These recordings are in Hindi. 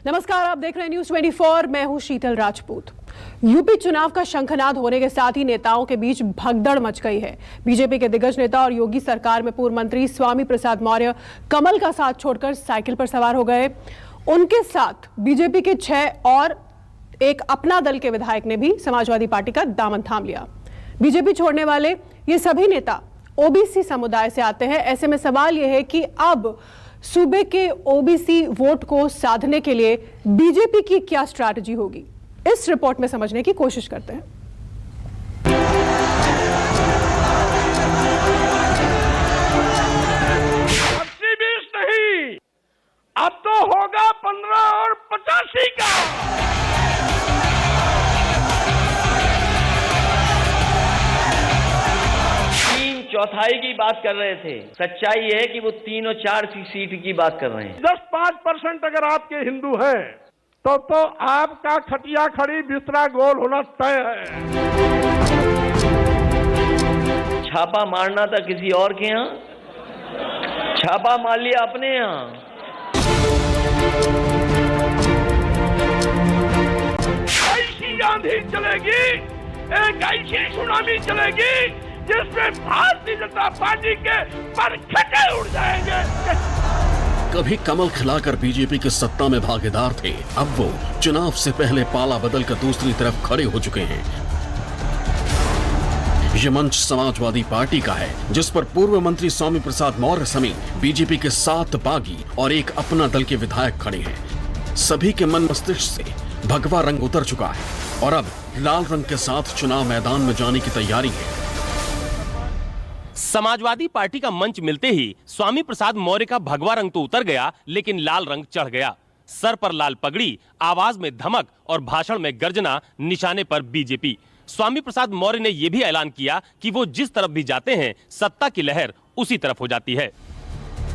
नमस्कार, आप देख रहे हैं न्यूज 24। मैं हूं शीतल राजपूत। यूपी चुनाव का शंखनाद होने के साथ ही नेताओं के बीच भगदड़ मच गई है। बीजेपी के दिग्गज नेता और योगी सरकार में पूर्व मंत्री स्वामी प्रसाद मौर्य कमल का साथ छोड़कर साइकिल पर सवार हो गए। उनके साथ बीजेपी के 6 और एक अपना दल के विधायक ने भी समाजवादी पार्टी का दामन थाम लिया। बीजेपी छोड़ने वाले ये सभी नेता ओबीसी समुदाय से आते हैं। ऐसे में सवाल यह है कि अब सूबे के ओबीसी वोट को साधने के लिए बीजेपी की क्या स्ट्रैटेजी होगी, इस रिपोर्ट में समझने की कोशिश करते हैं। नहीं, अब तो होगा 15 और 85 का। 3/4 की बात कर रहे थे। सच्चाई है कि वो 3 और 4 सीट की बात कर रहे हैं। 10-5% अगर आपके हिंदू हैं तो आपका खटिया खड़ी बिस्तरा गोल होना तय है। छापा मारना था किसी और के यहाँ, छापा मार लिया अपने यहाँ। ऐसी आंधी चलेगी, एक ऐसी सुनामी चलेगी जिसमें भारतीय जनता पार्टी के परखटे उड़ जाएंगे। कभी कमल खिलाकर बीजेपी के सत्ता में भागीदार थे, अब वो चुनाव से पहले पाला बदलकर दूसरी तरफ खड़े हो चुके हैं। ये मंच समाजवादी पार्टी का है, जिस पर पूर्व मंत्री स्वामी प्रसाद मौर्य समेत बीजेपी के 7 बागी और एक अपना दल के विधायक खड़े हैं। सभी के मन मस्तिष्क से भगवा रंग उतर चुका है और अब लाल रंग के साथ चुनाव मैदान में जाने की तैयारी है। समाजवादी पार्टी का मंच मिलते ही स्वामी प्रसाद मौर्य का भगवा रंग तो उतर गया, लेकिन लाल रंग चढ़ गया। सर पर लाल पगड़ी, आवाज में धमक और भाषण में गर्जना, निशाने पर बीजेपी। स्वामी प्रसाद मौर्य ने यह भी ऐलान किया कि वो जिस तरफ भी जाते हैं सत्ता की लहर उसी तरफ हो जाती है।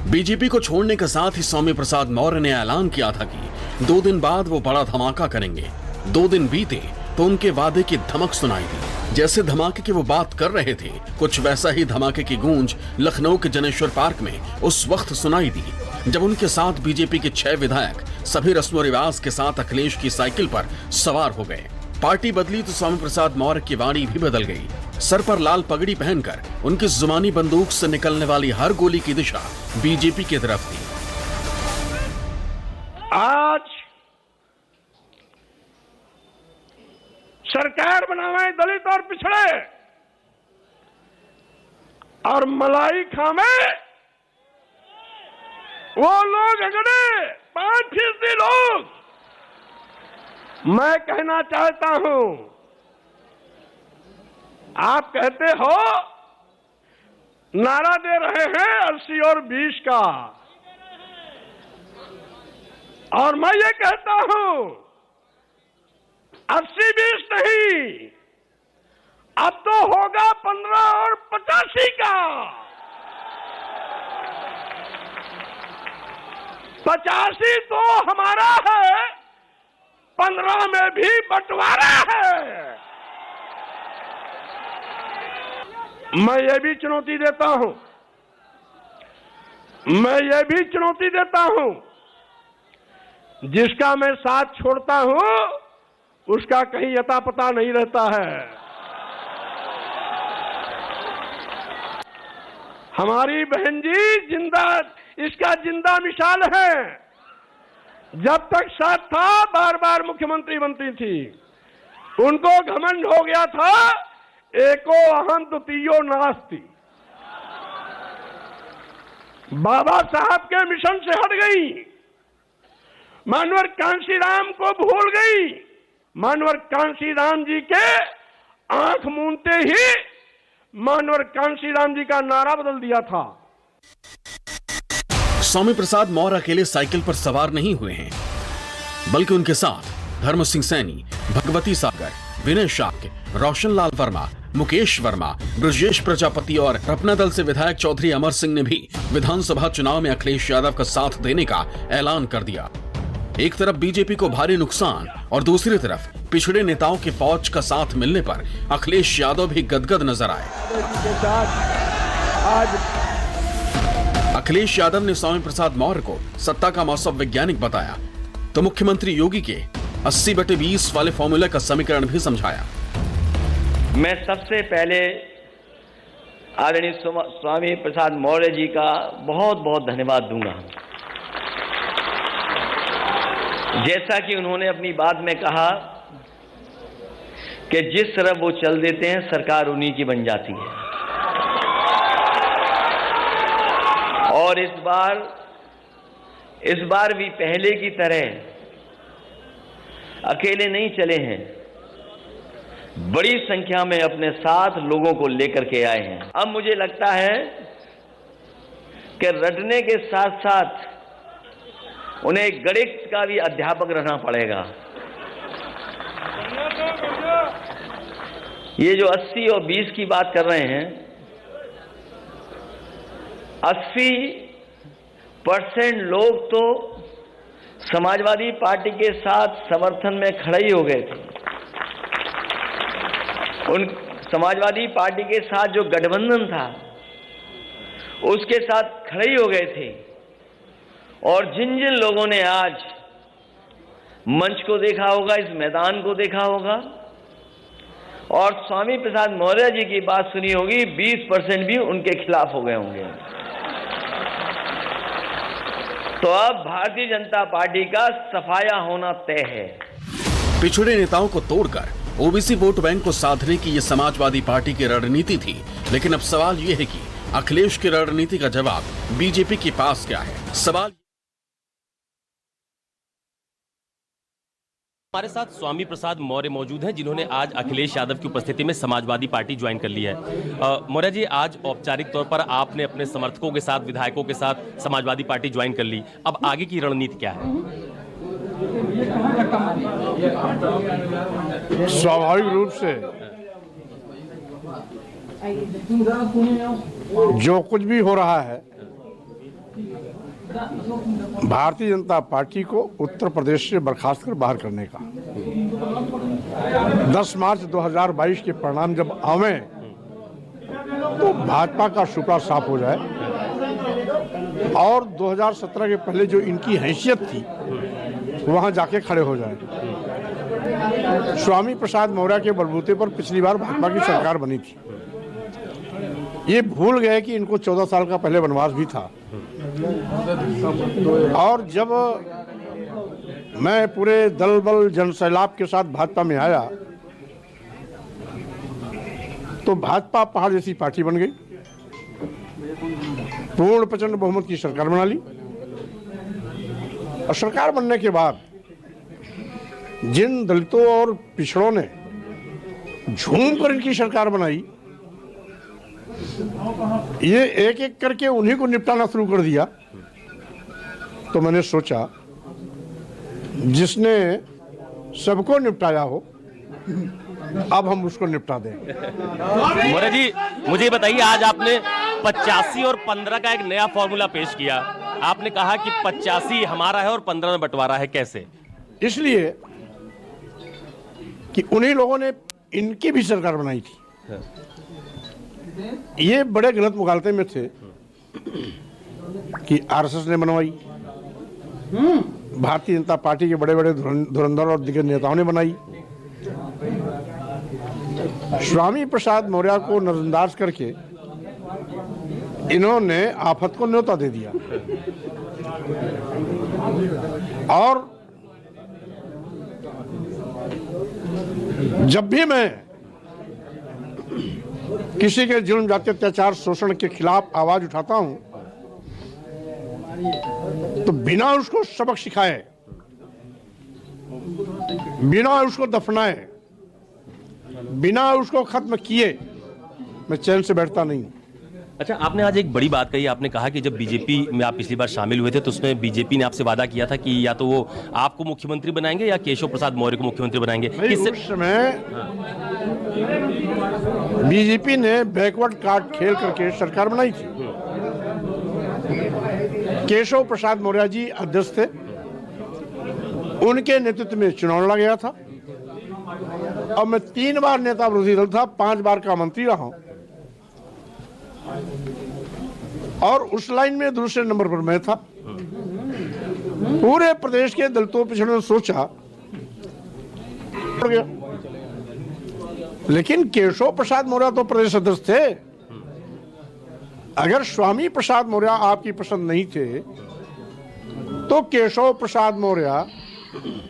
बीजेपी को छोड़ने के साथ ही स्वामी प्रसाद मौर्य ने ऐलान किया था कि 2 दिन बाद वो बड़ा धमाका करेंगे। 2 दिन बीते तो उनके वादे की धमक सुनाई दी। जैसे धमाके की वो बात कर रहे थे, कुछ वैसा ही धमाके की गूंज लखनऊ के जनेश्वर पार्क में उस वक्त सुनाई दी, जब उनके साथ बीजेपी के 6 विधायक सभी रस्म रिवाज के साथ अखिलेश की साइकिल पर सवार हो गए। पार्टी बदली तो स्वामी प्रसाद मौर्य की वाणी भी बदल गई। सर पर लाल पगड़ी पहनकर उनकी जुबानी बंदूक से निकलने वाली हर गोली की दिशा बीजेपी की तरफ थी। आज सरकार बनावे दलित और पिछड़े और मलाई खामे वो लोग अगड़े 5% लोग। मैं कहना चाहता हूं, आप कहते हो नारा दे रहे हैं 80 और 20 का, और मैं ये कहता हूं 80-20 नहीं, अब तो होगा 15 और 85 का। 85 तो हमारा है, 15 में भी बंटवारा है। मैं ये भी चुनौती देता हूं, जिसका मैं साथ छोड़ता हूं उसका कहीं अता पता नहीं रहता है। हमारी बहन जी इसका जिंदा मिसाल है। जब तक साथ था बार बार मुख्यमंत्री बनती थी, उनको घमंड हो गया था एको अहम द्वितीयो नास्ति। बाबा साहब के मिशन से हट गई, मानवर कांशीराम को भूल गई। मानवर कांशीराम जी के आंख मूंदते ही मानवर कांशीराम जी का नारा बदल दिया था। स्वामी प्रसाद मौर्य अकेले साइकिल पर सवार नहीं हुए हैं, बल्कि उनके साथ धर्म सिंह सैनी, भगवती सागर, विनय शाक्य, रोशन लाल वर्मा, मुकेश वर्मा, ब्रजेश प्रजापति और अपना दल से विधायक चौधरी अमर सिंह ने भी विधानसभा चुनाव में अखिलेश यादव का साथ देने का ऐलान कर दिया। एक तरफ बीजेपी को भारी नुकसान और दूसरी तरफ पिछड़े नेताओं की फौज का साथ मिलने पर अखिलेश यादव भी गदगद नजर आए। अखिलेश यादव ने स्वामी प्रसाद मौर्य को सत्ता का मौसम वैज्ञानिक बताया, तो तो मुख्यमंत्री योगी के 80/20 वाले फॉर्मूले का समीकरण भी समझाया। मैं सबसे पहले आदरणीय स्वामी प्रसाद मौर्य जी का बहुत बहुत धन्यवाद दूंगा। जैसा कि उन्होंने अपनी बात में कहा कि जिस तरह वो चल देते हैं सरकार उन्हीं की बन जाती है, और इस बार भी पहले की तरह अकेले नहीं चले हैं, बड़ी संख्या में अपने साथ लोगों को लेकर के आए हैं। अब मुझे लगता है कि रटने के साथ साथ उन्हें गणित का भी अध्यापक रहना पड़ेगा। ये जो 80 और 20 की बात कर रहे हैं, 80% लोग तो समाजवादी पार्टी के साथ समर्थन में खड़े ही हो गए थे। उन समाजवादी पार्टी के साथ जो गठबंधन था उसके साथ खड़े ही हो गए थे। और जिन जिन लोगों ने आज मंच को देखा होगा, इस मैदान को देखा होगा और स्वामी प्रसाद मौर्य जी की बात सुनी होगी, 20% भी उनके खिलाफ हो गए होंगे। तो अब भारतीय जनता पार्टी का सफाया होना तय है। पिछड़े नेताओं को तोड़कर ओबीसी वोट बैंक को साधने की ये समाजवादी पार्टी की रणनीति थी, लेकिन अब सवाल ये है कि अखिलेश की रणनीति का जवाब बीजेपी के पास क्या है। सवाल हमारे साथ स्वामी प्रसाद मौर्य मौजूद हैं, जिन्होंने आज अखिलेश यादव की उपस्थिति में समाजवादी पार्टी ज्वाइन कर ली है। मौर्य जी, आज औपचारिक तौर पर आपने अपने समर्थकों के साथ, विधायकों के साथ समाजवादी पार्टी ज्वाइन कर ली। अब आगे की रणनीति क्या है? स्वाभाविक रूप से जो कुछ भी हो रहा है, भारतीय जनता पार्टी को उत्तर प्रदेश से बर्खास्त कर बाहर करने का। 10 मार्च 2022 के परिणाम जब आवे तो भाजपा का सुपड़ा साफ हो जाए और 2017 के पहले जो इनकी हैसियत थी वहां जाके खड़े हो जाए। स्वामी प्रसाद मौर्य के बलबूते पर पिछली बार भाजपा की सरकार बनी थी। ये भूल गए कि इनको 14 साल का पहले वनवास भी था। और जब मैं पूरे दल बल जनसैलाब के साथ भाजपा में आया तो भाजपा पहाड़ जैसी पार्टी बन गई, पूर्ण प्रचंड बहुमत की सरकार बना ली। और सरकार बनने के बाद जिन दलितों और पिछड़ों ने झूम कर इनकी सरकार बनाई, ये एक एक करके उन्हीं को निपटाना शुरू कर दिया। तो मैंने सोचा जिसने सबको निपटाया हो अब हम उसको निपटा दें। मौर्य जी, मुझे बताइए, आज आपने 85 और 15 का एक नया फॉर्मूला पेश किया। आपने कहा कि 85 हमारा है और 15 में बंटवारा है, कैसे? इसलिए कि उन्हीं लोगों ने इनकी भी सरकार बनाई थी। ये बड़े गलत मुगालते में थे कि आरएसएस ने बनवाई, भारतीय जनता पार्टी के बड़े बड़े धुरंधर और दिग्गज नेताओं ने बनाई। स्वामी प्रसाद मौर्य को नजरअंदाज करके इन्होंने आफत को न्योता दे दिया। और जब भी मैं किसी के जुल्म, जाति, अत्याचार, शोषण के खिलाफ आवाज उठाता हूं तो बिना उसको सबक सिखाए, बिना उसको दफनाए, बिना उसको खत्म किए मैं चैन से बैठता नहीं हूं। अच्छा, आपने आज एक बड़ी बात कही। आपने कहा कि जब बीजेपी में आप पिछली बार शामिल हुए थे तो उसमें बीजेपी ने आपसे वादा किया था कि या तो वो आपको मुख्यमंत्री बनाएंगे या केशव प्रसाद मौर्य को मुख्यमंत्री बनाएंगे। उस समय बीजेपी ने बैकवर्ड कार्ड खेल करके सरकार बनाई थी। केशव प्रसाद मौर्य जी अध्यक्ष थे, उनके नेतृत्व में चुनाव लड़ा गया था और मैं 3 बार नेता विरोधी दल था, 5 बार का मंत्री रहा हूं। और उस लाइन में दूसरे नंबर पर मैं था। पूरे प्रदेश के दलितों पिछड़ों ने सोचा गया। लेकिन केशव प्रसाद मौर्य तो प्रदेश अध्यक्ष थे। अगर स्वामी प्रसाद मौर्य आपकी पसंद नहीं थे तो केशव प्रसाद मौर्य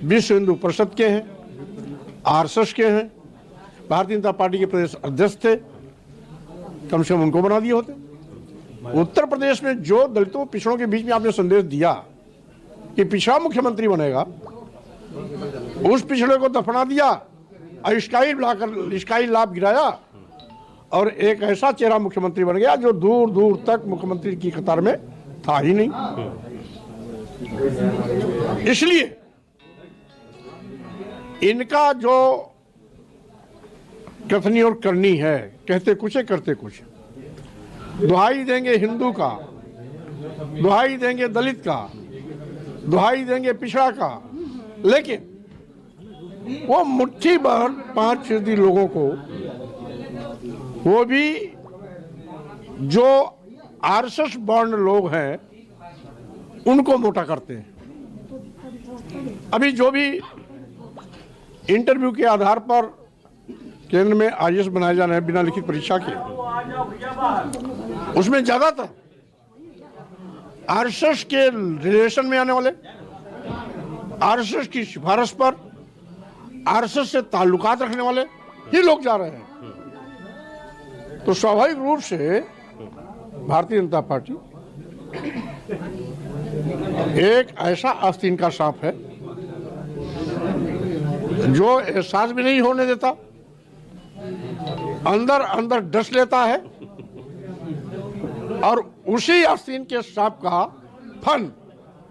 विश्व हिंदू परिषद के हैं, आरएसएस के हैं, भारतीय जनता पार्टी के प्रदेश अध्यक्ष थे, कम से कम उनको बना दिए होते। उत्तर प्रदेश में जो दलितों पिछड़ों के बीच में आपने संदेश दिया कि पिछड़ा मुख्यमंत्री बनेगा, उस पिछड़े को दफना दिया, स्काई लाभ गिराया और एक ऐसा चेहरा मुख्यमंत्री बन गया जो दूर दूर तक मुख्यमंत्री की कतार में था ही नहीं। इसलिए इनका जो कथनी और करनी है, कहते कुछ है करते कुछ, दुहाई देंगे हिंदू का, दुहाई देंगे दलित का, दुहाई देंगे पिछड़ा का, लेकिन वो मुट्ठी भर 5% लोगों को, वो भी जो आरएसएस बॉन्ड लोग हैं, उनको मोटा करते हैं। अभी जो भी इंटरव्यू के आधार पर केंद्र में आईएएस बनाए जाने हैं बिना लिखित परीक्षा के, उसमें ज्यादातर आरएसएस के रिलेशन में आने वाले, आरएसएस की सिफारिश पर आरएसएस से ताल्लुकात रखने वाले ही लोग जा रहे हैं। तो स्वाभाविक रूप से भारतीय जनता पार्टी एक ऐसा आस्तीन का सांप है जो एहसास भी नहीं होने देता, अंदर अंदर डस लेता है और उसी आस्तीन के सांप का फन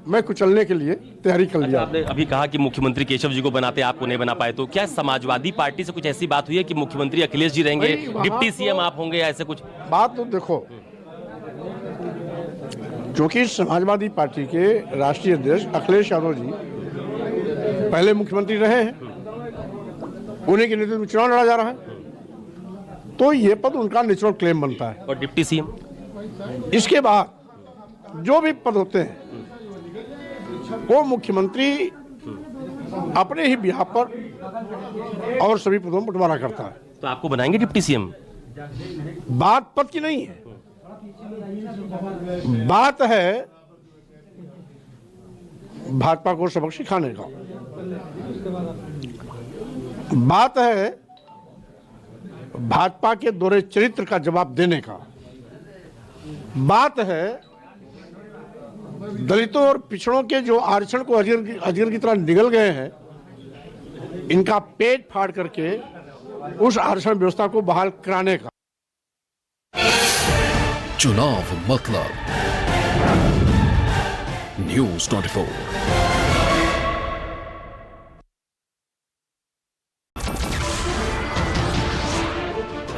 मैं कुचलने के लिए तैयारी कर लिया। आपने अभी कहा कि मुख्यमंत्री केशव जी को बनाते आपको नहीं बना पाए, तो क्या समाजवादी पार्टी से कुछ ऐसी बात हुई है कि मुख्यमंत्री अखिलेश जी रहेंगे, डिप्टी सीएम आप होंगे, ऐसे कुछ बात? तो देखो, क्योंकि समाजवादी पार्टी के राष्ट्रीय अध्यक्ष अखिलेश यादव जी पहले मुख्यमंत्री रहे हैं, उन्हीं के नेतृत्व में चुनाव लड़ा जा रहा है, तो ये पद उनका नेचुरल क्लेम बनता है। और डिप्टी सीएम, इसके बाद जो भी पद होते हैं वो मुख्यमंत्री अपने ही बिहाफ पर और सभी पदों में बंटवारा करता है। तो आपको बनाएंगे डिप्टी सीएम? बात पद की नहीं है, बात है भाजपा को सबक सिखाने का, बात है भाजपा के दोहरे चरित्र का जवाब देने का, बात है दलितों और पिछड़ों के जो आरक्षण को अजगर की तरह निगल गए हैं, इनका पेट फाड़ करके उस आरक्षण व्यवस्था को बहाल कराने का। चुनाव मतलब न्यूज़ 24।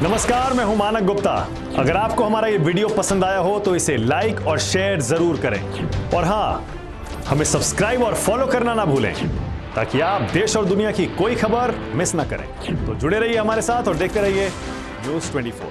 नमस्कार, मैं हूं मानक गुप्ता। अगर आपको हमारा ये वीडियो पसंद आया हो तो इसे लाइक और शेयर जरूर करें, और हां, हमें सब्सक्राइब और फॉलो करना ना भूलें ताकि आप देश और दुनिया की कोई खबर मिस ना करें। तो जुड़े रहिए हमारे साथ और देखते रहिए न्यूज़ 24।